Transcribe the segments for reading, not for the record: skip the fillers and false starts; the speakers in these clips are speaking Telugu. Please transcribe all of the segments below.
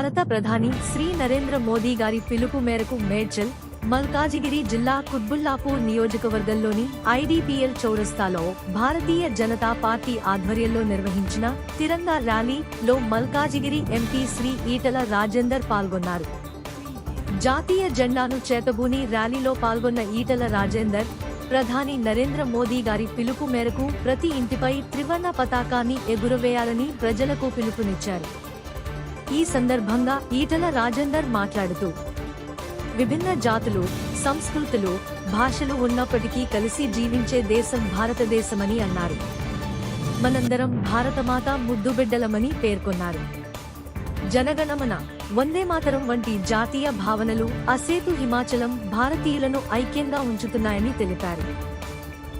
భారత ప్రధాని శ్రీ నరేంద్ర మోదీ గారి పిలుపు మేరకు మేడ్చల్, మల్కాజిగిరి జిల్లా కుత్బుల్లాపూర్ నియోజకవర్గంలోని ఐడిపిఎల్ చౌరస్తాలో భారతీయ జనతా పార్టీ ఆధ్వర్యంలో నిర్వహించిన తిరంగా ర్యాలీలో మల్కాజిగిరి ఎంపీ శ్రీ ఈటల రాజేందర్ పాల్గొన్నారు. జాతీయ జెండాను చేతబూని ర్యాలీలో పాల్గొన్న ఈటల రాజేందర్, ప్రధాని నరేంద్ర మోదీ గారి పిలుపు మేరకు ప్రతి ఇంటిపై త్రివర్ణ పతాకాన్ని ఎగురవేయాలని ప్రజలకు పిలుపునిచ్చారు. ఈ సందర్భంగా ఈటల రాజేందర్ మాట్లాడుతూ, విభిన్న జాతులు, సంస్కృతులు, భాషలు ఉన్నప్పటికీ కలిసి జీవించే దేశం భారతదేశమని అన్నారు. మనందరం భారతమాత ముద్దుబిడ్డలమని పేర్కొన్నారు. జనగణమన, వందేమాతరం వంటి జాతీయ భావనలు అసేతు హిమాచలం భారతీయులను ఐక్యంగా ఉంచుతున్నాయని తెలిపారు.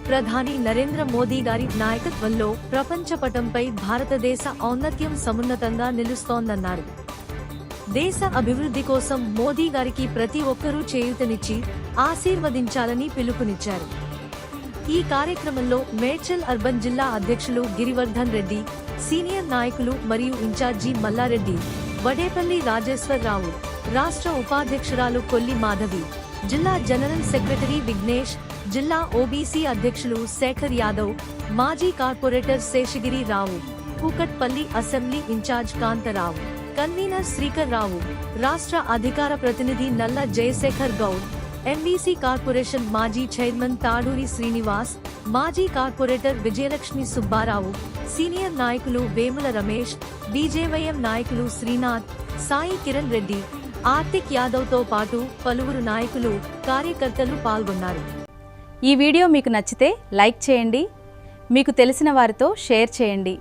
ప్రధాని నరేంద్ర మోదీ గారి నాయకత్వంలో ప్రపంచ పటంపై భారతదేశ ఔన్నత్యం సమున్నతంగా నిలుస్తోందన్నారు. దేశ అభివృద్ధి కోసం మోదీ గారికి ప్రతి ఒక్కరూ చేయూతనిచ్చి ఆశీర్వదించాలని పిలుపునిచ్చారు. ఈ కార్యక్రమంలో మేడ్చల్ అర్బన్ జిల్లా అధ్యక్షులు గిరివర్ధన్ రెడ్డి, సీనియర్ నాయకులు మరియు ఇన్ఛార్జి మల్లారెడ్డి, వడేపల్లి రాజేశ్వరరావు, రాష్ట్ర ఉపాధ్యక్షురాలు కొల్లి మాధవి, జిల్లా జనరల్ సెక్రటరీ విఘ్నేష్, జిల్లా ఓబీసీ అధ్యక్షులు శేఖర్ యాదవ్, మాజీ corporator Seshagiri Rao, Kukatpally assembly in-charge Kantharao, convener Srikar Rao, రాష్ట్ర అధికార ప్రతినిధి నల్ల జయశేఖర్ గౌడ్, ఎంబీసీ కార్పొరేషన్ మాజీ చైర్మన్ తాడూరి శ్రీనివాస్, మాజీ కార్పొరేటర్ విజయలక్ష్మి సుబ్బారావు, సీనియర్ నాయకులు వేముల రమేష్, బీజేవైఎం నాయకులు శ్రీనాథ్, సాయి కిరణ్ రెడ్డి, ఆర్తిక్ యాదవ్ తో పాటు పలువురు నాయకులు, కార్యకర్తలు పాల్గొన్నారు. ఈ వీడియో మీకు నచ్చితే లైక్ చేయండి, మీకు తెలిసిన వారితో షేర్ చేయండి.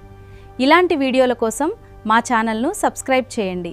ఇలాంటి వీడియోల కోసం మా ఛానల్ను సబ్స్క్రైబ్ చేయండి.